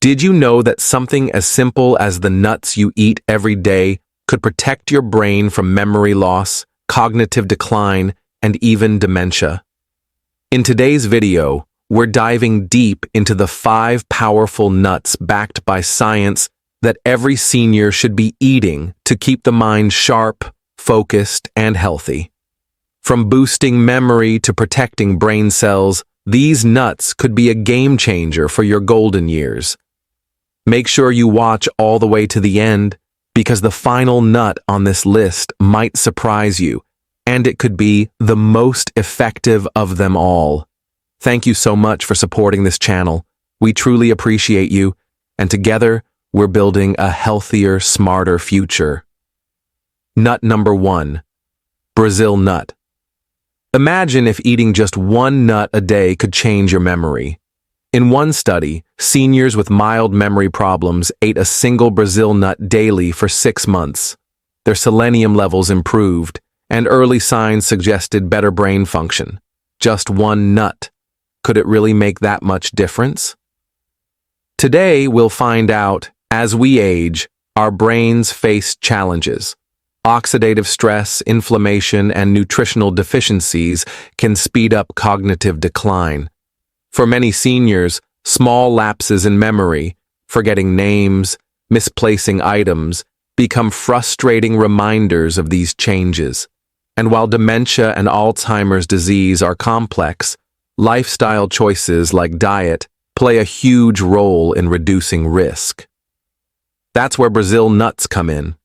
Did you know that something as simple as the nuts you eat every day could protect your brain from memory loss, cognitive decline, and even dementia? In today's video, we're diving deep into the 5 powerful nuts backed by science that every senior should be eating to keep the mind sharp, focused, and healthy. From boosting memory to protecting brain cells, these nuts could be a game changer for your golden years. Make sure you watch all the way to the end, because the final nut on this list might surprise you, and it could be the most effective of them all. Thank you so much for supporting this channel. We truly appreciate you, and together, we're building a healthier, smarter future. Nut number 1. Brazil nut. Imagine if eating just one nut a day could change your memory. In one study, seniors with mild memory problems ate a single Brazil nut daily for 6 months. Their selenium levels improved, and early signs suggested better brain function. Just one nut. Could it really make that much difference? Today, we'll find out, as we age, our brains face challenges. Oxidative stress, inflammation, and nutritional deficiencies can speed up cognitive decline. For many seniors, small lapses in memory, forgetting names, misplacing items, become frustrating reminders of these changes. And while dementia and Alzheimer's disease are complex, lifestyle choices like diet play a huge role in reducing risk. That's where Brazil nuts come in.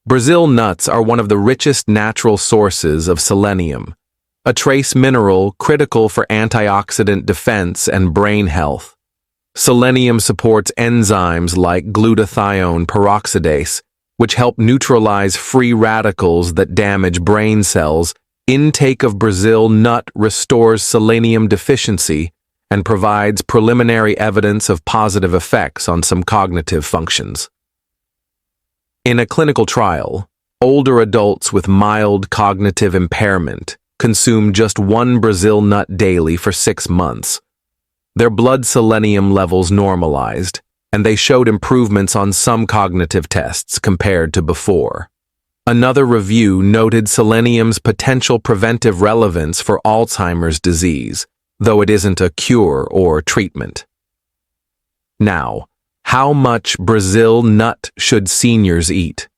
Brazil nuts are one of the richest natural sources of selenium, a trace mineral critical for antioxidant defense and brain health. Selenium supports enzymes like glutathione peroxidase, which help neutralize free radicals that damage brain cells. Intake of Brazil nut restores selenium deficiency and provides preliminary evidence of positive effects on some cognitive functions. In a clinical trial, older adults with mild cognitive impairment consumed just one Brazil nut daily for 6 months. Their blood selenium levels normalized, and they showed improvements on some cognitive tests compared to before. Another review noted selenium's potential preventive relevance for Alzheimer's disease, though it isn't a cure or treatment. Now, how much Brazil nut should seniors eat?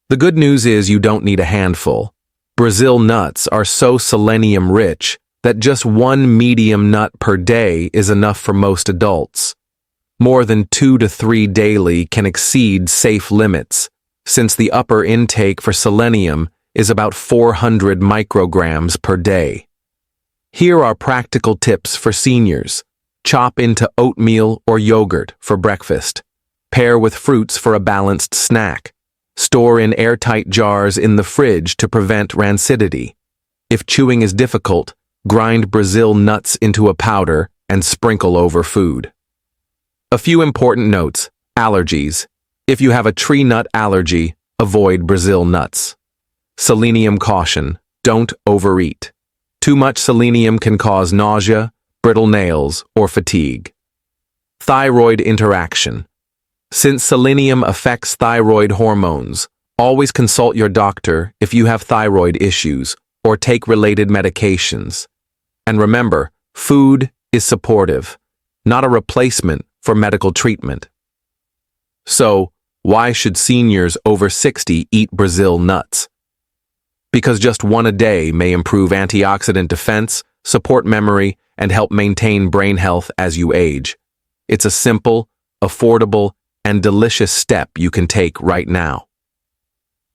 The good news is you don't need a handful. Brazil nuts are so selenium-rich that just one medium nut per day is enough for most adults. More than 2 to 3 daily can exceed safe limits, since the upper intake for selenium is about 400 micrograms per day. Here are practical tips for seniors. Chop into oatmeal or yogurt for breakfast. Pair with fruits for a balanced snack. Store in airtight jars in the fridge to prevent rancidity. If chewing is difficult, grind Brazil nuts into a powder and sprinkle over food. A few important notes. Allergies. If you have a tree nut allergy, avoid Brazil nuts. Selenium caution. Don't overeat. Too much selenium can cause nausea, brittle nails, or fatigue. Thyroid interaction. Since selenium affects thyroid hormones, always consult your doctor if you have thyroid issues or take related medications. And remember, food is supportive, not a replacement for medical treatment. So, why should seniors over 60 eat Brazil nuts? Because just one a day may improve antioxidant defense, support memory, and help maintain brain health as you age. It's a simple, affordable, and delicious step you can take right now.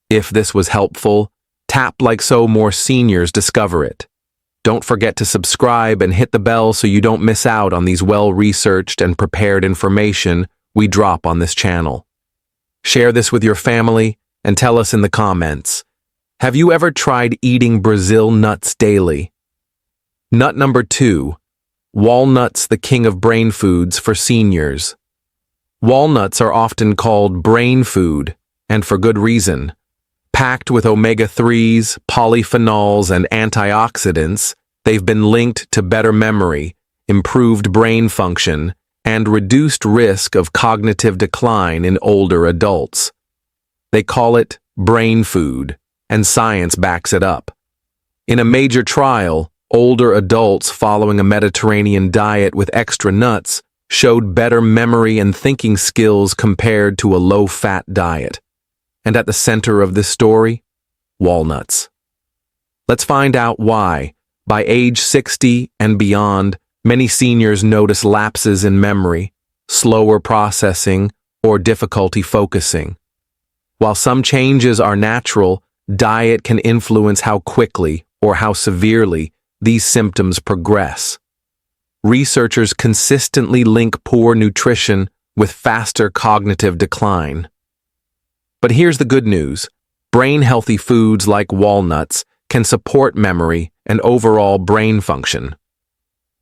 If this was helpful, tap like so more seniors discover it. Don't forget to subscribe and hit the bell so you don't miss out on these well-researched and prepared information we drop on this channel. Share this with your family and tell us in the comments. Have you ever tried eating Brazil nuts daily? Nut number 2. Walnuts, the king of brain foods for seniors. Walnuts are often called brain food, and for good reason. Packed with omega-3s, polyphenols, and antioxidants, they've been linked to better memory, improved brain function, and reduced risk of cognitive decline in older adults. They call it brain food, and science backs it up. In a major trial, older adults following a Mediterranean diet with extra nuts showed better memory and thinking skills compared to a low-fat diet. And at the center of this story, walnuts. Let's find out why, by age 60 and beyond, many seniors notice lapses in memory, slower processing, or difficulty focusing. While some changes are natural, diet can influence how quickly or how severely these symptoms progress. Researchers consistently link poor nutrition with faster cognitive decline. But here's the good news. Brain-healthy foods like walnuts can support memory and overall brain function.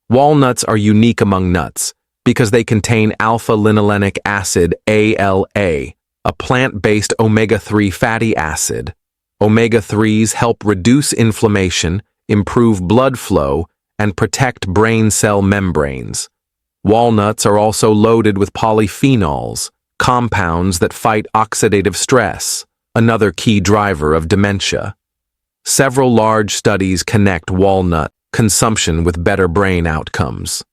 Walnuts are unique among nuts because they contain alpha-linolenic acid, ALA, a plant-based omega-3 fatty acid. Omega-3s help reduce inflammation, improve blood flow, and protect brain cell membranes. Walnuts are also loaded with polyphenols, compounds that fight oxidative stress, another key driver of dementia. Several large studies connect walnut consumption with better brain outcomes.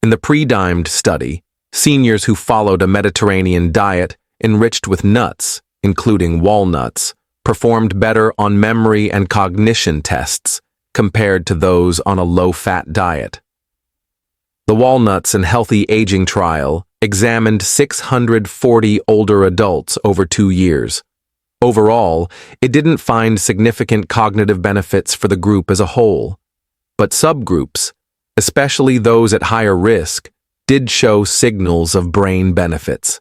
In the pre-dimed study, seniors who followed a Mediterranean diet enriched with nuts, including walnuts, performed better on memory and cognition tests compared to those on a low-fat diet. The Walnuts and Healthy Aging trial examined 640 older adults over 2 years. Overall, it didn't find significant cognitive benefits for the group as a whole, but subgroups, especially those at higher risk, did show signals of brain benefits.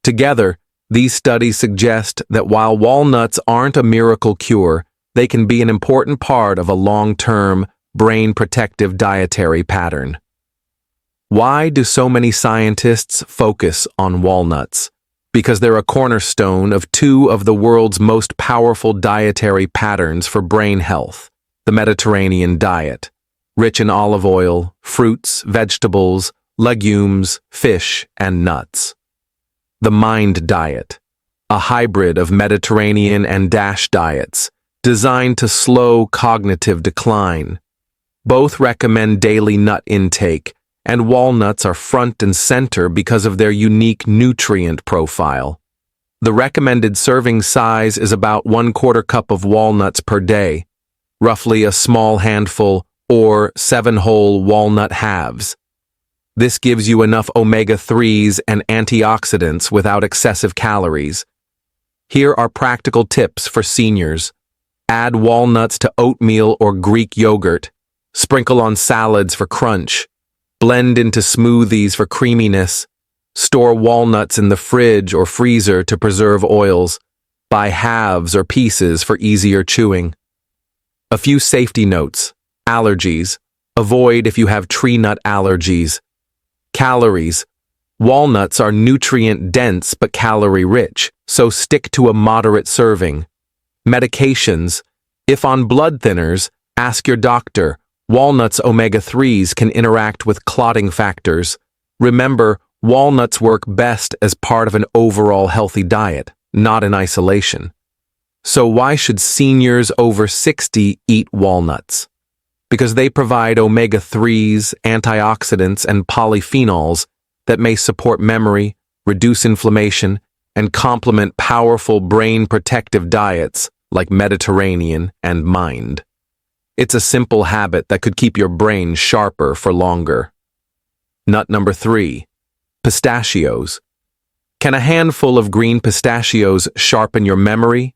Together, these studies suggest that while walnuts aren't a miracle cure, they can be an important part of a long-term, brain-protective dietary pattern. Why do so many scientists focus on walnuts? Because they're a cornerstone of 2 of the world's most powerful dietary patterns for brain health: the Mediterranean diet, rich in olive oil, fruits, vegetables, legumes, fish, and nuts. The Mind diet, a hybrid of Mediterranean and DASH diets, designed to slow cognitive decline. Both recommend daily nut intake, and walnuts are front and center because of their unique nutrient profile. The recommended serving size is about 1/4 cup of walnuts per day, roughly a small handful or 7 whole walnut halves. This gives you enough omega-3s and antioxidants without excessive calories. Here are practical tips for seniors. Add walnuts to oatmeal or Greek yogurt. Sprinkle on salads for crunch. Blend into smoothies for creaminess. Store walnuts in the fridge or freezer to preserve oils. Buy halves or pieces for easier chewing. A few safety notes. Allergies. Avoid if you have tree nut allergies. Calories. Walnuts are nutrient-dense but calorie-rich, so stick to a moderate serving. Medications. If on blood thinners, ask your doctor. Walnuts' omega-3s can interact with clotting factors. Remember, walnuts work best as part of an overall healthy diet, not in isolation. So why should seniors over 60 eat walnuts? Because they provide omega-3s, antioxidants, and polyphenols that may support memory, reduce inflammation, and complement powerful brain-protective diets like Mediterranean and Mind. It's a simple habit that could keep your brain sharper for longer. Nut number 3, pistachios. Can a handful of green pistachios sharpen your memory?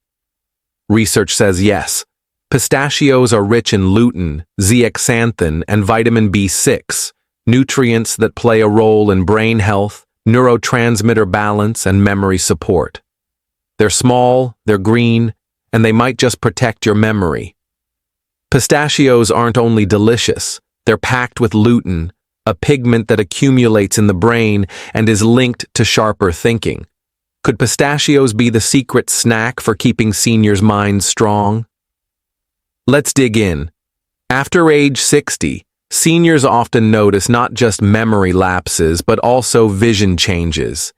Research says yes. Pistachios are rich in lutein, zeaxanthin, and vitamin B6, nutrients that play a role in brain health, neurotransmitter balance, and memory support. They're small, they're green, and they might just protect your memory. Pistachios aren't only delicious, they're packed with lutein, a pigment that accumulates in the brain and is linked to sharper thinking. Could pistachios be the secret snack for keeping seniors' minds strong? Let's dig in. After age 60, Seniors often notice not just memory lapses, but also vision changes.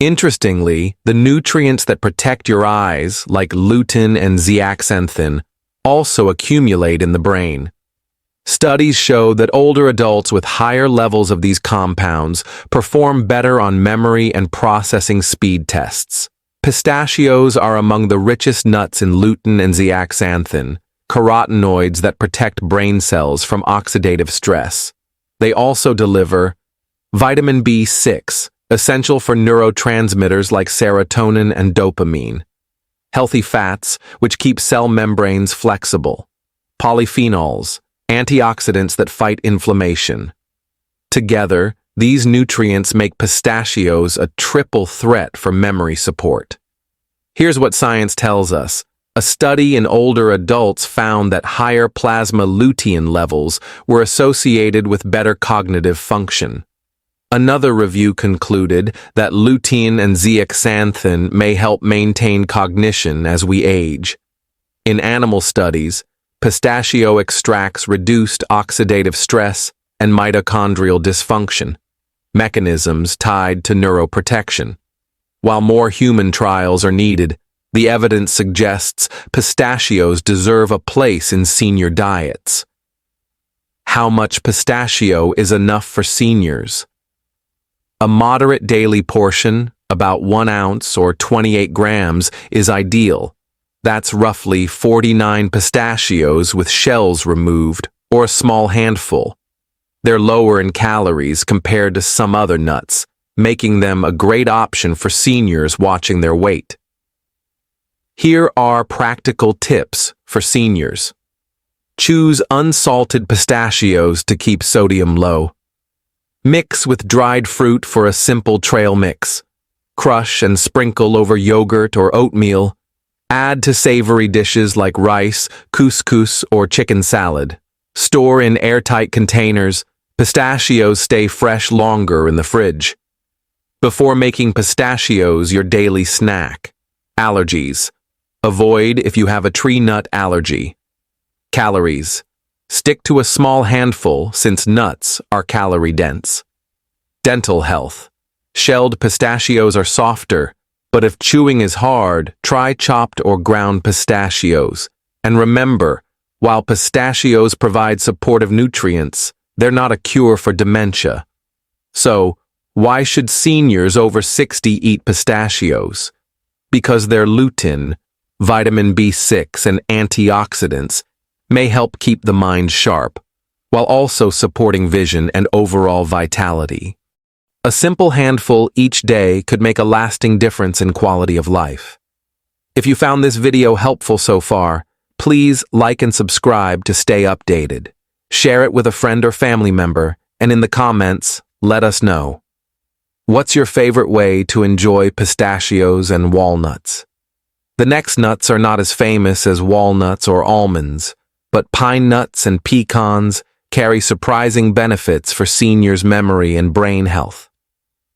Interestingly, the nutrients that protect your eyes, like lutein and zeaxanthin, also accumulate in the brain. Studies show that older adults with higher levels of these compounds perform better on memory and processing speed tests. Pistachios are among the richest nuts in lutein and zeaxanthin, carotenoids that protect brain cells from oxidative stress. They also deliver vitamin B6, essential for neurotransmitters like serotonin and dopamine, healthy fats, which keep cell membranes flexible, polyphenols, antioxidants that fight inflammation. Together, these nutrients make pistachios a triple threat for memory support. Here's what science tells us. A study in older adults found that higher plasma lutein levels were associated with better cognitive function. Another review concluded that lutein and zeaxanthin may help maintain cognition as we age. In animal studies, pistachio extracts reduced oxidative stress and mitochondrial dysfunction, mechanisms tied to neuroprotection. While more human trials are needed, the evidence suggests pistachios deserve a place in senior diets. How much pistachio is enough for seniors? A moderate daily portion, about 1 ounce or 28 grams, is ideal. That's roughly 49 pistachios with shells removed, or a small handful. They're lower in calories compared to some other nuts, making them a great option for seniors watching their weight. Here are practical tips for seniors. Choose unsalted pistachios to keep sodium low. Mix with dried fruit for a simple trail mix. Crush and sprinkle over yogurt or oatmeal. Add to savory dishes like rice, couscous, or chicken salad. Store in airtight containers. Pistachios stay fresh longer in the fridge. Before making pistachios your daily snack. Allergies. Avoid if you have a tree nut allergy. Calories. Stick to a small handful since nuts are calorie-dense. Dental health. Shelled pistachios are softer, but if chewing is hard, try chopped or ground pistachios. And remember, while pistachios provide supportive nutrients, they're not a cure for dementia. So, why should seniors over 60 eat pistachios? Because their lutein, vitamin B6, and antioxidants may help keep the mind sharp, while also supporting vision and overall vitality. A simple handful each day could make a lasting difference in quality of life. If you found this video helpful so far, please like and subscribe to stay updated. Share it with a friend or family member, and in the comments, let us know. What's your favorite way to enjoy pistachios and walnuts? The next nuts are not as famous as walnuts or almonds, but pine nuts and pecans carry surprising benefits for seniors' memory and brain health.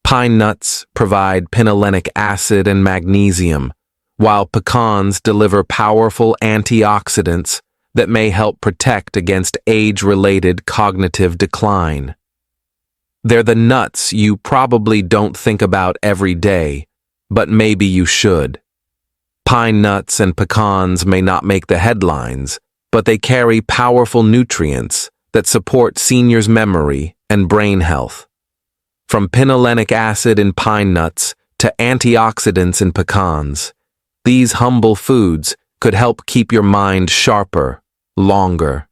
Pine nuts provide pinolonic acid and magnesium, while pecans deliver powerful antioxidants that may help protect against age-related cognitive decline. They're the nuts you probably don't think about every day, but maybe you should. Pine nuts and pecans may not make the headlines, but they carry powerful nutrients that support seniors' memory and brain health. From pinolonic acid in pine nuts to antioxidants in pecans, these humble foods could help keep your mind sharper, longer.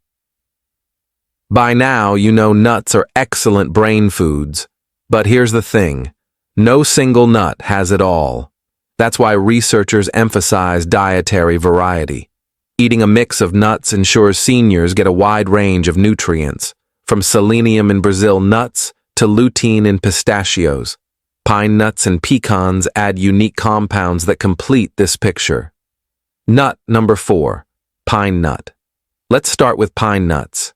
By now, you know nuts are excellent brain foods, but here's the thing, no single nut has it all. That's why researchers emphasize dietary variety. Eating a mix of nuts ensures seniors get a wide range of nutrients, from selenium in Brazil nuts to lutein in pistachios. Pine nuts and pecans add unique compounds that complete this picture. Nut number 4, pine nut. Let's start with pine nuts.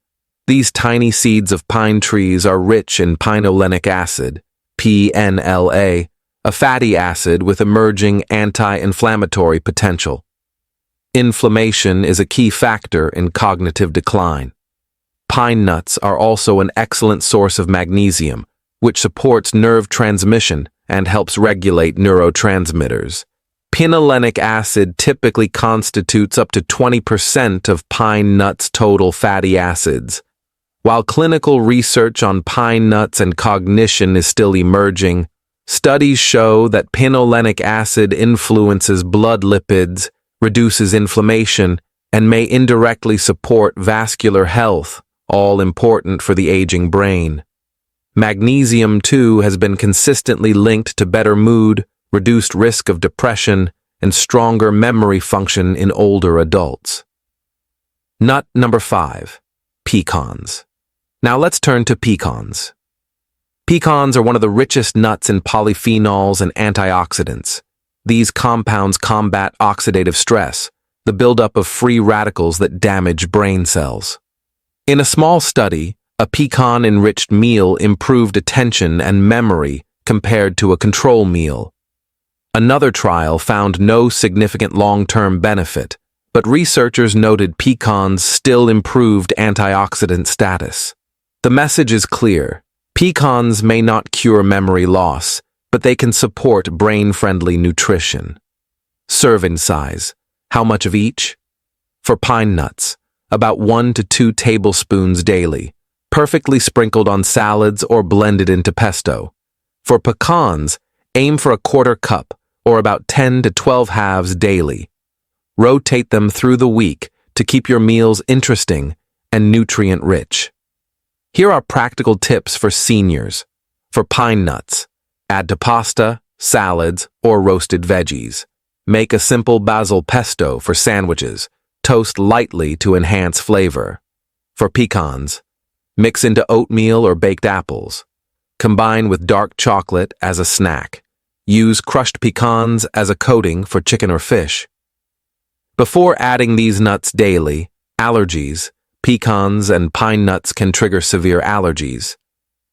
These tiny seeds of pine trees are rich in pinolonic acid, PNLA, a fatty acid with emerging anti-inflammatory potential. Inflammation is a key factor in cognitive decline. Pine nuts are also an excellent source of magnesium, which supports nerve transmission and helps regulate neurotransmitters. Pinolenic acid typically constitutes up to 20% of pine nuts' total fatty acids. While clinical research on pine nuts and cognition is still emerging, studies show that pinolenic acid influences blood lipids, reduces inflammation, and may indirectly support vascular health, all important for the aging brain. Magnesium, too, has been consistently linked to better mood, reduced risk of depression, and stronger memory function in older adults. Nut number 5, pecans. Now let's turn to pecans. Pecans are one of the richest nuts in polyphenols and antioxidants. These compounds combat oxidative stress, the buildup of free radicals that damage brain cells. In a small study, a pecan-enriched meal improved attention and memory compared to a control meal. Another trial found no significant long-term benefit, but researchers noted pecans still improved antioxidant status. The message is clear. Pecans may not cure memory loss, but they can support brain-friendly nutrition. Serving size. How much of each? For pine nuts, about 1 to 2 tablespoons daily, perfectly sprinkled on salads or blended into pesto. For pecans, aim for a 1/4 cup, or about 10 to 12 halves daily. Rotate them through the week to keep your meals interesting and nutrient-rich. Here are practical tips for seniors. For pine nuts, add to pasta, salads, or roasted veggies. Make a simple basil pesto for sandwiches. Toast lightly to enhance flavor. For pecans, mix into oatmeal or baked apples. Combine with dark chocolate as a snack. Use crushed pecans as a coating for chicken or fish. Before adding these nuts daily, allergies. Pecans and pine nuts can trigger severe allergies.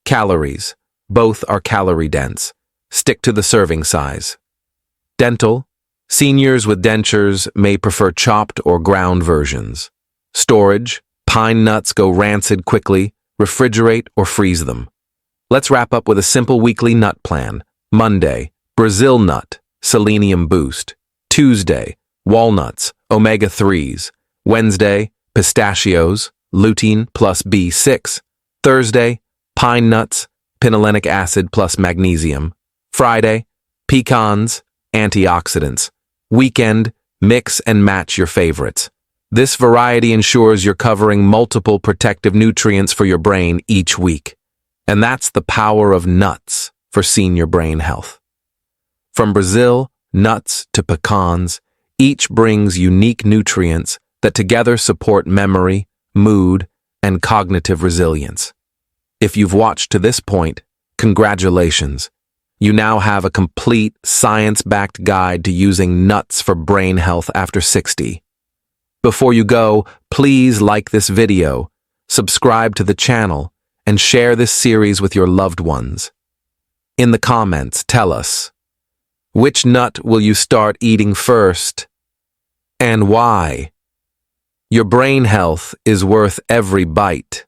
Calories. Both are calorie-dense. Stick to the serving size. Dental. Seniors with dentures may prefer chopped or ground versions. Storage. Pine nuts go rancid quickly. Refrigerate or freeze them. Let's wrap up with a simple weekly nut plan. Monday, Brazil nut, selenium boost. Tuesday, walnuts, omega-3s. Wednesday, pistachios, lutein plus B6. Thursday, pine nuts, pinolenic acid plus magnesium. Friday, pecans, antioxidants. Weekend, mix and match your favorites. This variety ensures you're covering multiple protective nutrients for your brain each week. And that's the power of nuts for senior brain health. From Brazil, nuts to pecans, each brings unique nutrients that together support memory, mood, and cognitive resilience. If you've watched to this point, congratulations. You now have a complete, science-backed guide to using nuts for brain health after 60. Before you go, please like this video, subscribe to the channel, and share this series with your loved ones. In the comments, tell us, which nut will you start eating first, and why? Your brain health is worth every bite.